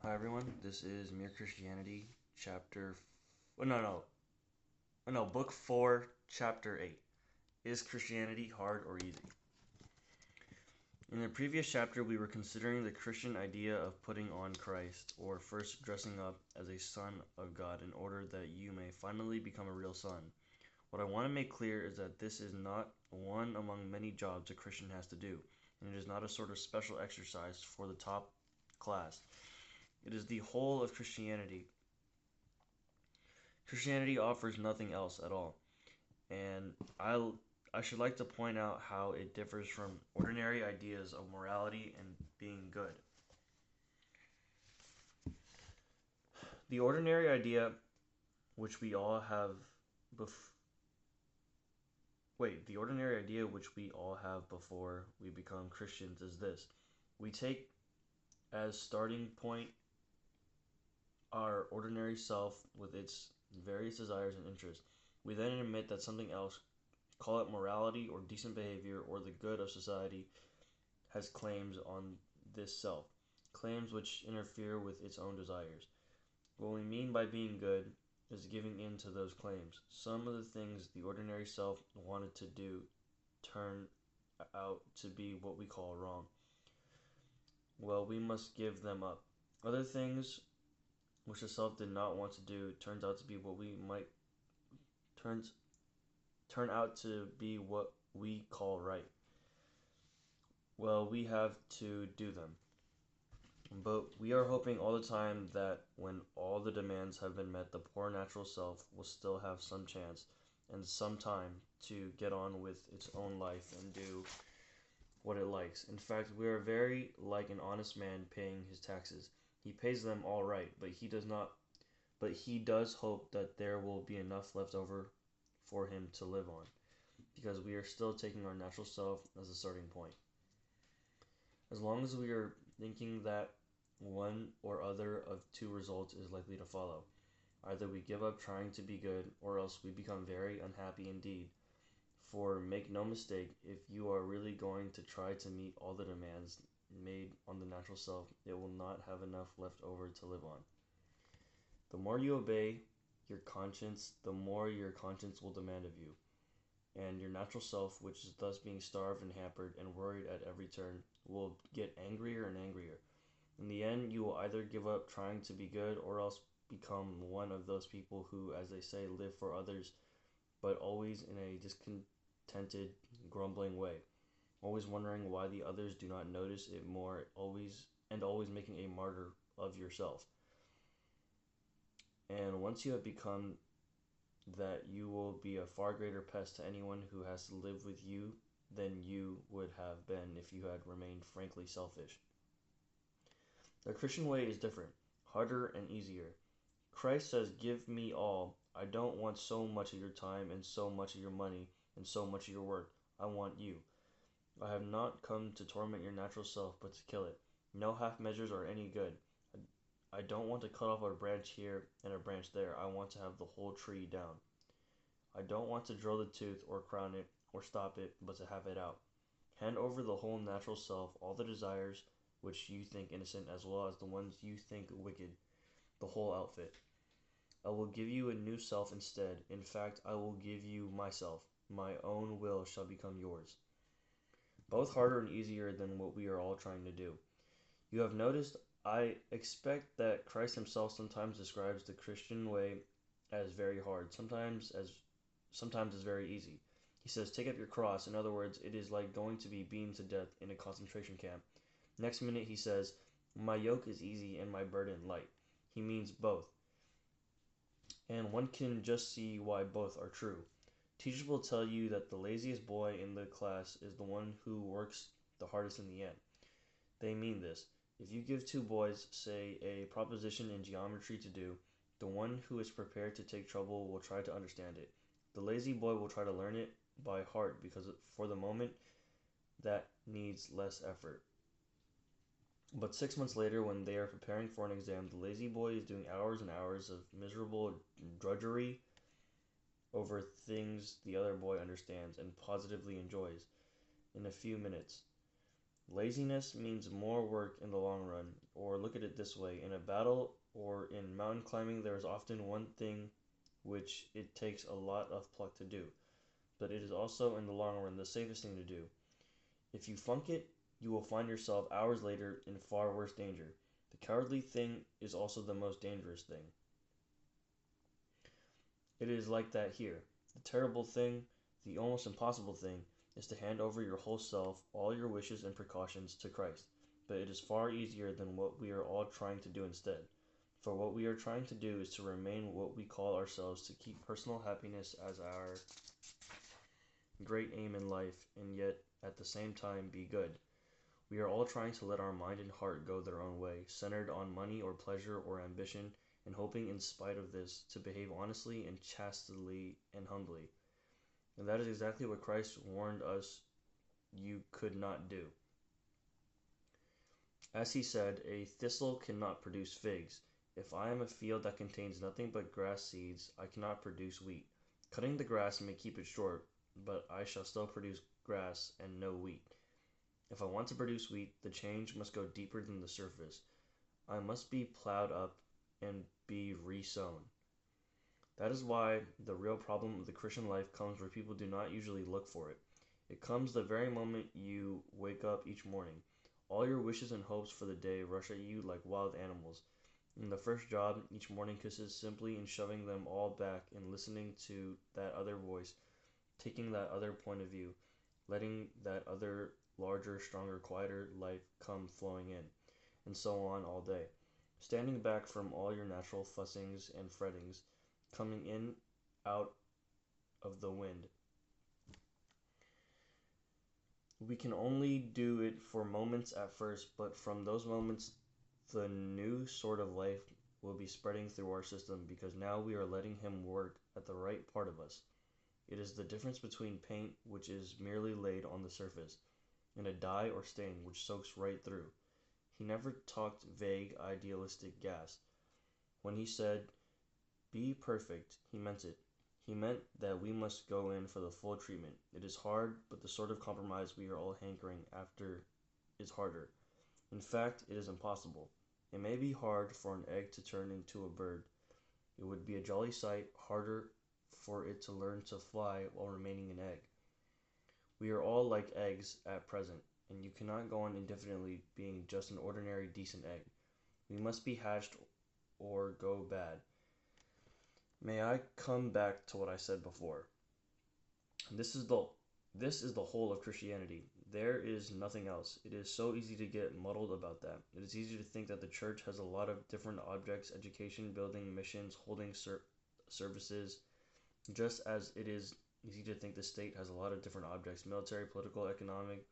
Hi everyone, this is Mere Christianity, Book 4, Chapter 8. Is Christianity hard or easy? In the previous chapter, we were considering the Christian idea of putting on Christ, or first dressing up as a son of God in order that you may finally become a real son. What I want to make clear is that this is not one among many jobs a Christian has to do, and it is not a sort of special exercise for the top class. It is the whole of Christianity. Christianity offers nothing else at all, and I should like to point out how it differs from ordinary ideas of morality and being good. The ordinary idea which we all have bef- the ordinary idea which we all have before we become Christians is this. We take as starting point our ordinary self with its various desires and interests. We then admit that something else, call it morality or decent behavior or the good of society, has claims on this self, claims which interfere with its own desires. What we mean by being good is giving in to those claims. Some of the things the ordinary self wanted to do turn out to be what we call wrong. Well, we must give them up. Other things which the self did not want to do turns out to be what we might turns turn out to be what we call right. Well, we have to do them. But we are hoping all the time that when all the demands have been met, the poor natural self will still have some chance and some time to get on with its own life and do what it likes. In fact, we are very like an honest man paying his taxes. He pays them all right, but he does hope that there will be enough left over for him to live on, because we are still taking our natural self as a starting point. As long as we are thinking that, one or other of two results is likely to follow. Either we give up trying to be good, or else we become very unhappy indeed. For make no mistake, if you are really going to try to meet all the demands made on the natural self, it will not have enough left over to live on. The more you obey your conscience, the more your conscience will demand of you, and your natural self, which is thus being starved and hampered and worried at every turn, will get angrier and angrier. In the end, you will either give up trying to be good or else become one of those people who, as they say, live for others, but always in a discontented, grumbling way, always wondering why the others do not notice it more, always making a martyr of yourself. And once you have become that, you will be a far greater pest to anyone who has to live with you than you would have been if you had remained frankly selfish. The Christian way is different, harder and easier. Christ says, "Give me all. I don't want so much of your time and so much of your money and so much of your work. I want you. I have not come to torment your natural self, but to kill it. No half measures are any good. I don't want to cut off a branch here and a branch there. I want to have the whole tree down. I don't want to drill the tooth or crown it or stop it, but to have it out. Hand over the whole natural self, all the desires which you think innocent as well as the ones you think wicked, the whole outfit. I will give you a new self instead. In fact, I will give you myself. My own will shall become yours." Both harder and easier than what we are all trying to do. You have noticed, I expect, that Christ himself sometimes describes the Christian way as very hard, sometimes as very easy. He says, "Take up your cross." In other words, it is like going to be beaten to death in a concentration camp. Next minute he says, "My yoke is easy and my burden light." He means both. And one can just see why both are true. Teachers will tell you that the laziest boy in the class is the one who works the hardest in the end. They mean this. If you give two boys, say, a proposition in geometry to do, the one who is prepared to take trouble will try to understand it. The lazy boy will try to learn it by heart because for the moment that needs less effort. But 6 months later, when they are preparing for an exam, the lazy boy is doing hours and hours of miserable drudgery over things the other boy understands and positively enjoys in a few minutes. Laziness means more work in the long run. Or look at it this way: in a battle or in mountain climbing, there is often one thing which it takes a lot of pluck to do, but it is also in the long run the safest thing to do. If you funk it, you will find yourself hours later in far worse danger. The cowardly thing is also the most dangerous thing. It is like that here. The terrible thing, the almost impossible thing, is to hand over your whole self, all your wishes and precautions, to Christ. But it is far easier than what we are all trying to do instead. For what we are trying to do is to remain what we call ourselves, to keep personal happiness as our great aim in life, and yet at the same time be good. We are all trying to let our mind and heart go their own way, centered on money or pleasure or ambition, and hoping in spite of this to behave honestly and chastely and humbly. And that is exactly what Christ warned us you could not do. As he said, a thistle cannot produce figs. If I am a field that contains nothing but grass seeds, I cannot produce wheat. Cutting the grass may keep it short, but I shall still produce grass and no wheat. If I want to produce wheat, the change must go deeper than the surface. I must be plowed up and be re-sown. That is why the real problem of the Christian life comes where people do not usually look for it. It comes the very moment you wake up each morning. All your wishes and hopes for the day rush at you like wild animals. And the first job each morning consists simply in shoving them all back and listening to that other voice, taking that other point of view, letting that other larger, stronger, quieter life come flowing in, and so on all day. Standing back from all your natural fussings and frettings, coming in out of the wind. We can only do it for moments at first, but from those moments, the new sort of life will be spreading through our system because now we are letting Him work at the right part of us. It is the difference between paint, which is merely laid on the surface, and a dye or stain which soaks right through. He never talked vague, idealistic gas. When he said, "Be perfect," he meant it. He meant that we must go in for the full treatment. It is hard, but the sort of compromise we are all hankering after is harder. In fact, it is impossible. It may be hard for an egg to turn into a bird. It would be a jolly sight harder for it to learn to fly while remaining an egg. We are all like eggs at present, and you cannot go on indefinitely being just an ordinary decent egg. We must be hatched or go bad. May I come back to what I said before? This is the this is the whole of Christianity. There is nothing else. It is so easy to get muddled about that. It is easy to think that the church has a lot of different objects: education, building, missions, holding services, just as it is easy to think the state has a lot of different objects: military, political, economic,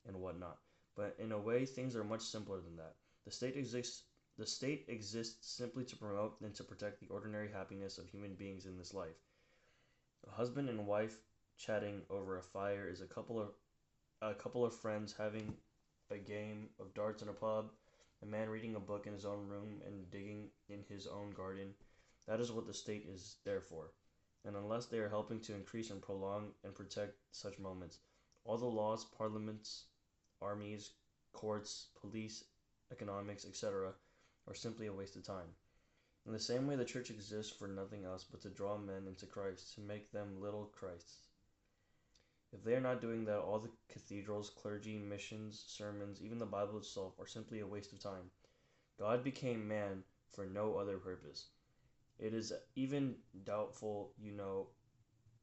and whatnot. But in a way, things are much simpler than that. The state exists. The state exists simply to promote and to protect the ordinary happiness of human beings in this life. A husband and wife chatting over a fire is a couple of friends having a game of darts in a pub, a man reading a book in his own room and digging in his own garden. That is what the state is there for. And unless they are helping to increase and prolong and protect such moments, all the laws, parliaments, armies, courts, police, economics, etc., are simply a waste of time. In the same way, the church exists for nothing else but to draw men into Christ, to make them little Christs. If they are not doing that, all the cathedrals, clergy, missions, sermons, even the Bible itself are simply a waste of time. God became man for no other purpose. It is even doubtful,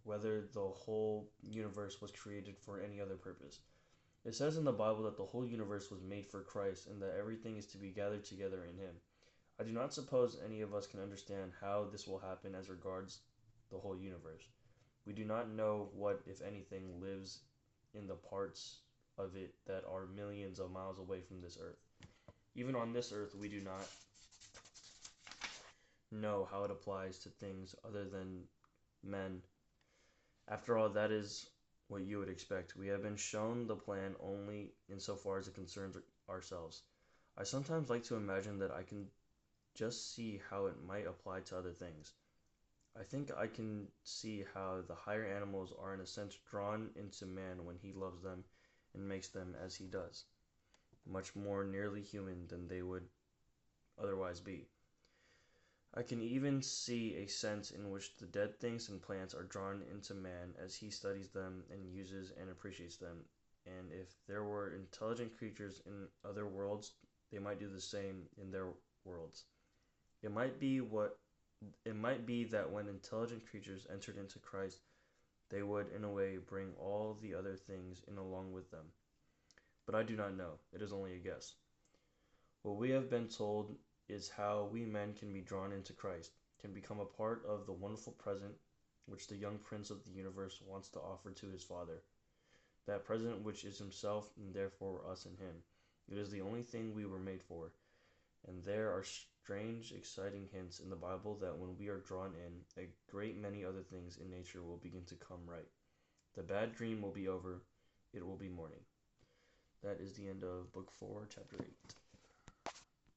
whether the whole universe was created for any other purpose. It says in the Bible that the whole universe was made for Christ and that everything is to be gathered together in Him. I do not suppose any of us can understand how this will happen as regards the whole universe. We do not know what, if anything, lives in the parts of it that are millions of miles away from this earth. Even on this earth, we do not know how it applies to things other than men. After all, that is what you would expect. We have been shown the plan only insofar as it concerns ourselves. I sometimes like to imagine that I can just see how it might apply to other things. I think I can see how the higher animals are in a sense drawn into man when he loves them and makes them as he does. much more nearly human than they would otherwise be. I can even see a sense in which the dead things and plants are drawn into man as he studies them and uses and appreciates them. And if there were intelligent creatures in other worlds, they might do the same in their worlds. It might be what it might be that when intelligent creatures entered into Christ, they would in a way bring all the other things in along with them. But I do not know. It is only a guess. What we have been told is how we men can be drawn into Christ, can become a part of the wonderful present which the young prince of the universe wants to offer to his father. That present which is himself and therefore us in him. It is the only thing we were made for. And there are strange, exciting hints in the Bible that when we are drawn in, a great many other things in nature will begin to come right. The bad dream will be over. It will be morning. That is the end of Book 4, Chapter 8.